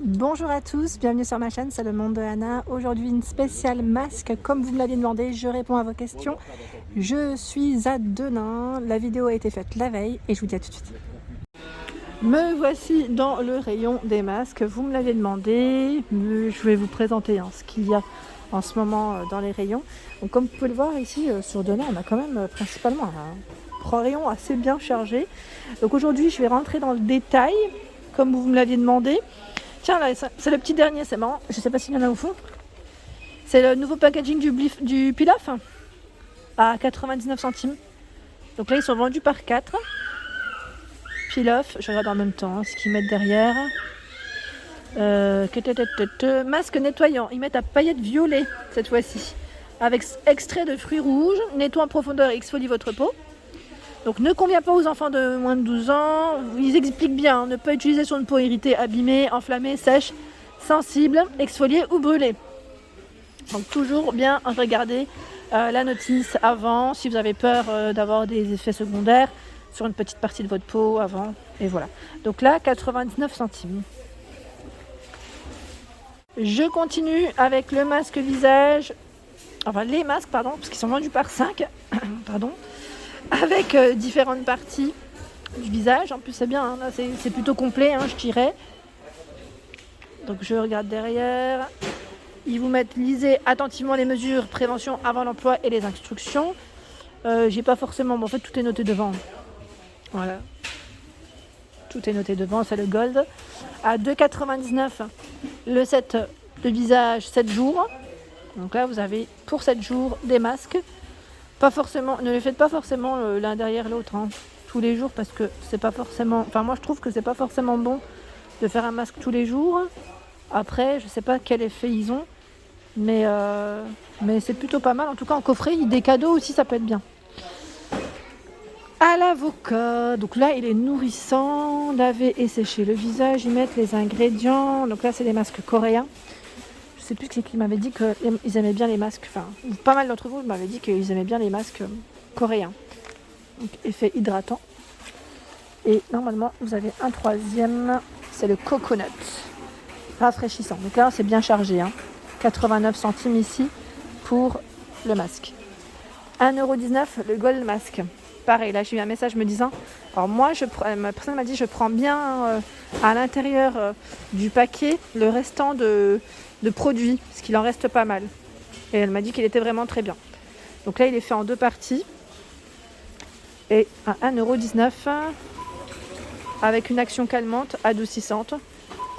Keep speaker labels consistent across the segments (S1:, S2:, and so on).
S1: Bonjour à tous, bienvenue sur ma chaîne, c'est le monde de Anna. Aujourd'hui une spéciale masque, comme vous me l'aviez demandé, je réponds à vos questions. Je suis à Denain, la vidéo a été faite la veille et je vous dis à tout de suite. Me voici dans le rayon des masques, vous me l'avez demandé, je vais vous présenter ce qu'il y a en ce moment dans les rayons. Donc, comme vous pouvez le voir ici sur Denain, on a quand même principalement un rayon assez bien chargé. Donc aujourd'hui je vais rentrer dans le détail, comme vous me l'aviez demandé. Tiens, là, c'est le petit dernier, c'est marrant. Je sais pas s'il y en a au fond. C'est le nouveau packaging du Pilaf à 99 centimes. Donc là, ils sont vendus par 4. Pilaf, je regarde en même temps ce qu'ils mettent derrière. Masque nettoyant. Ils mettent à paillettes violet cette fois-ci. Avec extrait de fruits rouges, nettoie en profondeur et exfolie votre peau. Donc ne convient pas aux enfants de moins de 12 ans. Ils expliquent bien, ne pas utiliser sur une peau irritée, abîmée, enflammée, sèche, sensible, exfoliée ou brûlée. Donc toujours bien regarder la notice avant, si vous avez peur d'avoir des effets secondaires sur une petite partie de votre peau avant. Et voilà. Donc là, 99 centimes. Je continue avec le masque visage. Enfin les masques, pardon, parce qu'ils sont vendus par 5. Pardon. Avec différentes parties du visage. En plus c'est bien, hein, là c'est plutôt complet, hein, je dirais. Donc je regarde derrière. Ils vous mettent lisez attentivement les mesures prévention avant l'emploi et les instructions. J'ai pas forcément, mais en fait tout est noté devant. Voilà. Tout est noté devant, c'est le gold. À 2,99 le set de visage 7 jours. Donc là vous avez pour 7 jours des masques. Pas forcément, ne les faites pas forcément l'un derrière l'autre tous les jours parce que c'est pas forcément. Enfin, moi je trouve que c'est pas forcément bon de faire un masque tous les jours. Après, je sais pas quel effet ils ont, mais c'est plutôt pas mal. En tout cas, en coffret, des cadeaux aussi, ça peut être bien. À l'avocat, donc là il est nourrissant, laver et sécher le visage. Ils mettent les ingrédients. Donc là, c'est des masques coréens. Je sais plus qui m'avait dit qu'ils aimaient bien les masques, enfin pas mal d'entre vous m'avaient dit qu'ils aimaient bien les masques coréens. Donc effet hydratant. Et normalement vous avez un troisième, c'est le coconut, rafraîchissant. Donc là c'est bien chargé, 89 centimes ici pour le masque. 1,19€ le gold mask. Pareil, là j'ai eu un message me disant, alors moi ma personne m'a dit je prends bien à l'intérieur du paquet le restant de produits, parce qu'il en reste pas mal. Et elle m'a dit qu'il était vraiment très bien. Donc là il est fait en 2 parties. Et à 1,19€ avec une action calmante, adoucissante,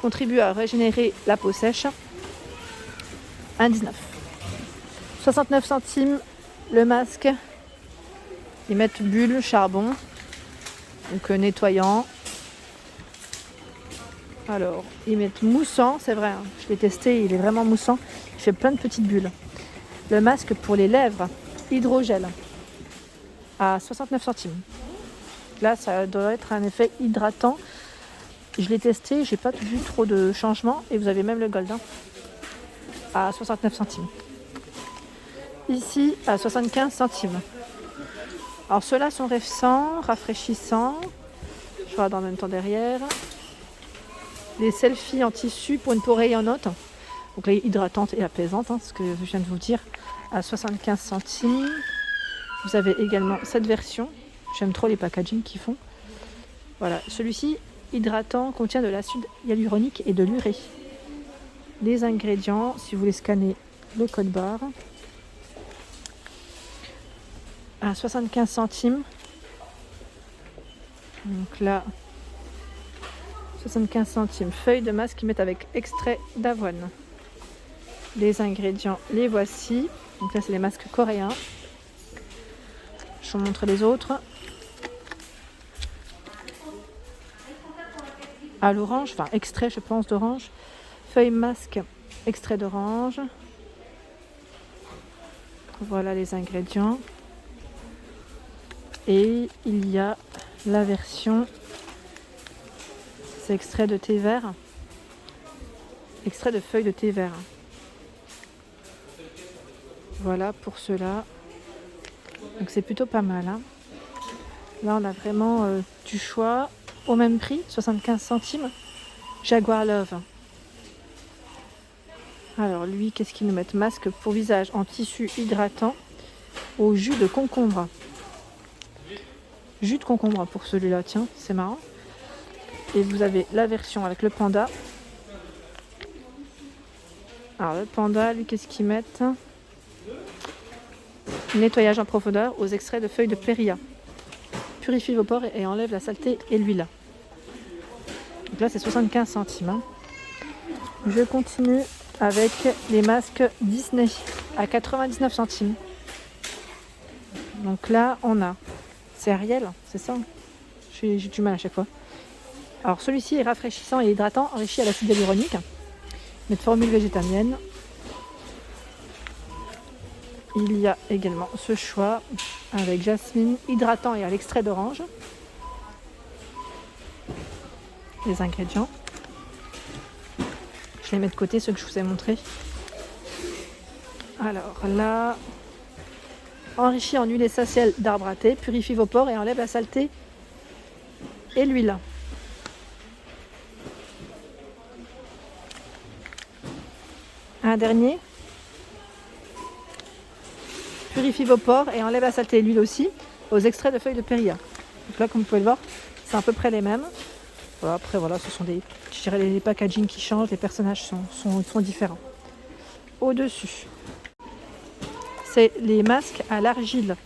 S1: contribue à régénérer la peau sèche. 1,19€. 69 centimes le masque. Ils mettent bulle, charbon, donc nettoyant. Alors, ils mettent moussant, c'est vrai, je l'ai testé, il est vraiment moussant. Il fait plein de petites bulles. Le masque pour les lèvres, hydrogel, à 69 centimes. Là, ça doit être un effet hydratant. Je l'ai testé, j'ai pas vu trop de changements. Et vous avez même le gold à 69 centimes. Ici, à 75 centimes. Alors, ceux-là sont récents, rafraîchissants. Je regarde en même temps derrière. Des selfies en tissu pour une peau rayonnante. Donc là, hydratante et apaisante, ce que je viens de vous dire, à 75 centimes. Vous avez également cette version. J'aime trop les packaging qu'ils font. Voilà, celui-ci, hydratant, contient de l'acide hyaluronique et de l'urée. Les ingrédients, si vous voulez scanner le code barre, à 75 centimes. Donc là, 75 centimes, feuilles de masque qu'ils mettent avec extrait d'avoine. Les ingrédients, les voici. Donc là, c'est les masques coréens. Je vous montre les autres. À l'orange, enfin extrait, je pense, d'orange. Feuille masque, extrait d'orange. Voilà les ingrédients. Et il y a la version, c'est extrait de thé vert. Extrait de feuilles de thé vert. Voilà pour cela. Donc c'est plutôt pas mal. Là on a vraiment du choix. Au même prix, 75 centimes. Jaguar Love. Alors lui, qu'est-ce qu'ils nous mettent? Masque pour visage en tissu hydratant au jus de concombre. Jus de concombre pour celui-là, tiens, c'est marrant. Et vous avez la version avec le panda. Alors le panda, lui, qu'est-ce qu'ils mettent? Nettoyage en profondeur aux extraits de feuilles de périlla. Purifie vos pores et enlève la saleté et l'huile. Donc là, c'est 75 centimes. Hein. Je continue avec les masques Disney à 99 centimes. Donc là, on a... C'est Ariel, c'est ça? J'ai du mal à chaque fois. Alors celui-ci est rafraîchissant et hydratant, enrichi à l'acide hyaluronique, mais de formule végétalienne. Il y a également ce choix avec jasmine, hydratant et à l'extrait d'orange. Les ingrédients. Je les mets de côté, ceux que je vous ai montrés. Alors là, enrichi en huile essentielle d'arbre à thé, purifie vos pores et enlève la saleté et l'huile. Un dernier. Purifie vos pores et enlève la saleté et l'huile aussi aux extraits de feuilles de périlla. Donc là, comme vous pouvez le voir, c'est à peu près les mêmes. Voilà, après, voilà, ce sont je dirais les packagings qui changent, les personnages sont différents. Au-dessus, c'est les masques à l'argile.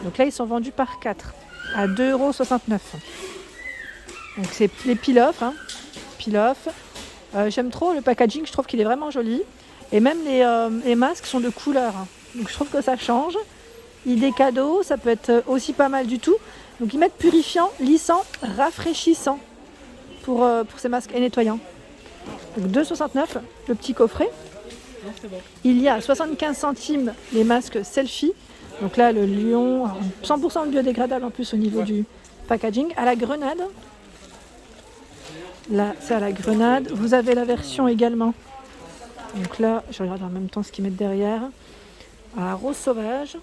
S1: Donc là, ils sont vendus par 4 à 2,69 €. Donc c'est les peel-off. Hein. Peel-off. J'aime trop le packaging, je trouve qu'il est vraiment joli. Et même les masques sont de couleur. Donc je trouve que ça change. Idée cadeau, ça peut être aussi pas mal du tout. Donc ils mettent purifiant, lissant, rafraîchissant pour ces masques et nettoyants. Donc 2,69 € le petit coffret. Il y a 75 centimes les masques selfie. Donc là le lion, 100% biodégradable en plus au niveau du packaging. À la grenade. Là c'est à la grenade. Vous avez la version également. Donc là je regarde en même temps ce qu'ils mettent derrière. À la rose sauvage.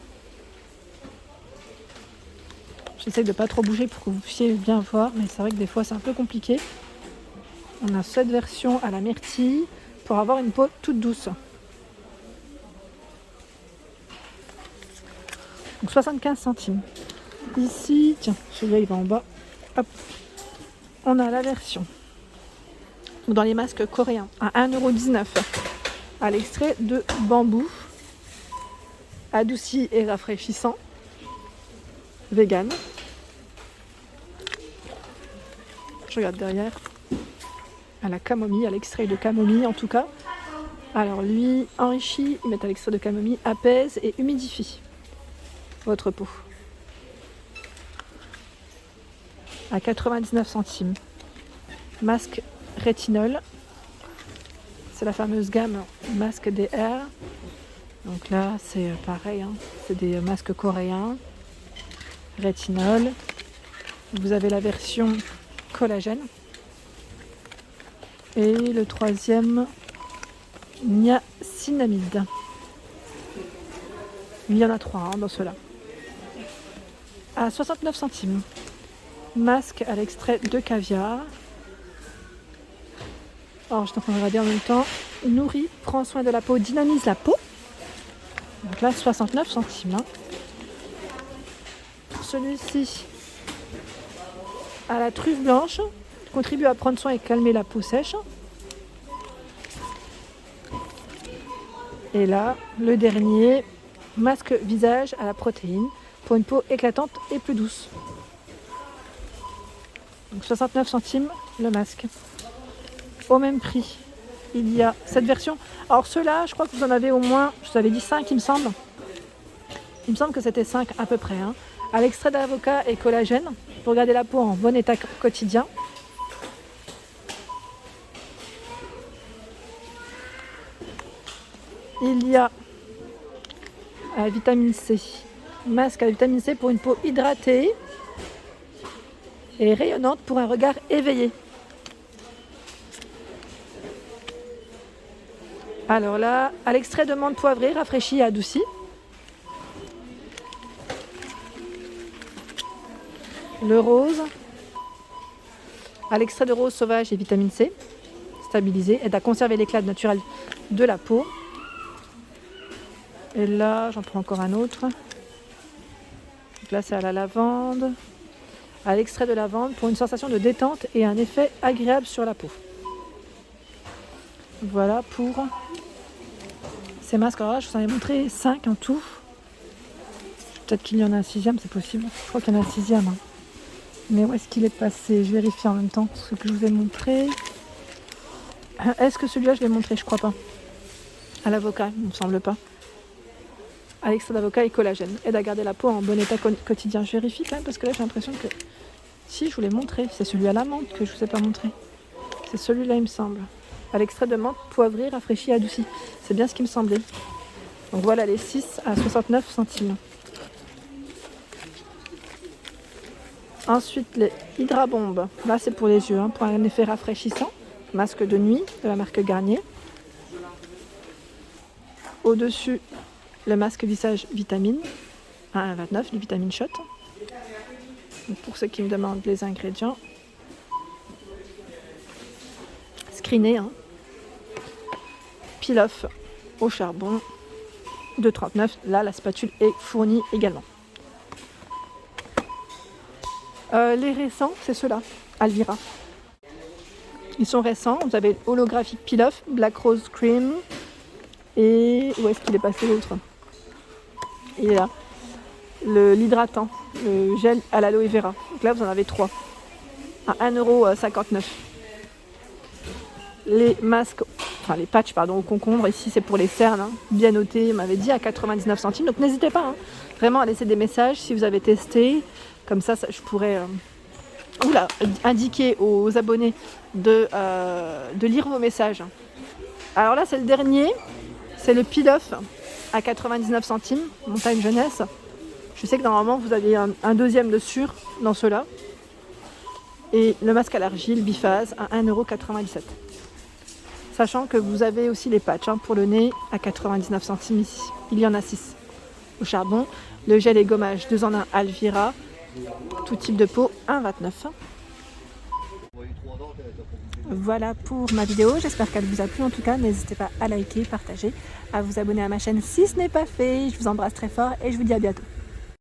S1: J'essaie de ne pas trop bouger pour que vous puissiez bien voir, mais c'est vrai que des fois c'est un peu compliqué. On a cette version à la myrtille pour avoir une peau toute douce. Donc 75 centimes. Ici, tiens, celui-là il va en bas. Hop. On a la version dans les masques coréens à 1,19 € à l'extrait de bambou, adouci et rafraîchissant, vegan. Je regarde derrière. À la camomille, à l'extrait de camomille en tout cas. Alors lui, enrichi, ils mettent à l'extrait de camomille, apaise et humidifie votre peau. À 99 centimes. Masque rétinol. C'est la fameuse gamme masque DR. Donc là, c'est pareil, hein. C'est des masques coréens. Rétinol. Vous avez la version collagène. Et le troisième, niacinamide. Il y en a 3 dans ceux-là. À 69 centimes. Masque à l'extrait de caviar. Alors, je suis en train de regarder en même temps. Nourrit, prend soin de la peau, dynamise la peau. Donc là, 69 centimes. Hein. Celui-ci, à la truffe blanche, contribue à prendre soin et calmer la peau sèche. Et là, le dernier, masque visage à la protéine pour une peau éclatante et plus douce. Donc 69 centimes le masque. Au même prix, il y a cette version. Alors ceux-là, je crois que vous en avez au moins, je vous avais dit 5 il me semble. Il me semble que c'était 5 à peu près. Hein. À l'extrait d'avocat et collagène pour garder la peau en bon état quotidien. Il y a à la vitamine C, masque à la vitamine C pour une peau hydratée et rayonnante pour un regard éveillé. Alors là, à l'extrait de menthe poivrée, rafraîchi et adouci. Le rose, à l'extrait de rose sauvage et vitamine C. stabiliser, aide à conserver l'éclat naturel de la peau. Et là, j'en prends encore un autre. Donc là, c'est à la lavande, à l'extrait de lavande pour une sensation de détente et un effet agréable sur la peau. Voilà pour ces masques. Alors là, je vous en ai montré 5 en tout. Peut-être qu'il y en a un 6e, c'est possible. Je crois qu'il y en a un 6e. Hein. Mais où est-ce qu'il est passé? Je vérifie en même temps ce que je vous ai montré. Est-ce que celui-là, je l'ai montré? Je crois pas. À l'avocat, il ne me semble pas. À l'extrait d'avocat et collagène. Aide à garder la peau en bon état quotidien. Je vérifie quand même parce que là, j'ai l'impression que... Si, je vous l'ai montré. C'est celui à la menthe que je vous ai pas montré. C'est celui-là, il me semble. À l'extrait de menthe, poivré, rafraîchi, adouci. C'est bien ce qui me semblait. Donc voilà les 6 à 69 centimes. Ensuite, les Hydrabombes. Là, c'est pour les yeux, hein, pour un effet rafraîchissant. Masque de nuit de la marque Garnier. Au-dessus, le masque visage vitamine. À 1,29 du Vitamine Shot. Donc pour ceux qui me demandent les ingrédients. Screené, hein. Peel-off au charbon. 2,39. Là, la spatule est fournie également. Les récents, c'est ceux-là, Alvira. Ils sont récents. Vous avez holographique Peel-off, Black Rose Cream. Et où est-ce qu'il est passé l'autre? Il est là. L'hydratant, le gel à l'aloe vera. Donc là, vous en avez 3 à 1,59 €. Les masques, enfin les patchs au concombre, ici c'est pour les cernes, hein, bien noté, il m'avait dit à 99 centimes. Donc n'hésitez pas vraiment à laisser des messages si vous avez testé. Comme ça je pourrais indiquer aux abonnés de lire vos messages. Alors là, c'est le dernier, c'est le Peel-off à 99 centimes, Montagne Jeunesse. Je sais que normalement vous avez un deuxième de sûr dans ceux-là. Et le masque à l'argile biphase à 1,97 €. Sachant que vous avez aussi les patchs pour le nez à 99 centimes ici. Il y en a 6 au charbon. Le gel et gommage 2 en 1 Alvira. Tout type de peau 1,29 €. Voilà pour ma vidéo, j'espère qu'elle vous a plu en tout cas. N'hésitez pas à liker, partager, à vous abonner à ma chaîne si ce n'est pas fait. Je vous embrasse très fort et je vous dis à bientôt.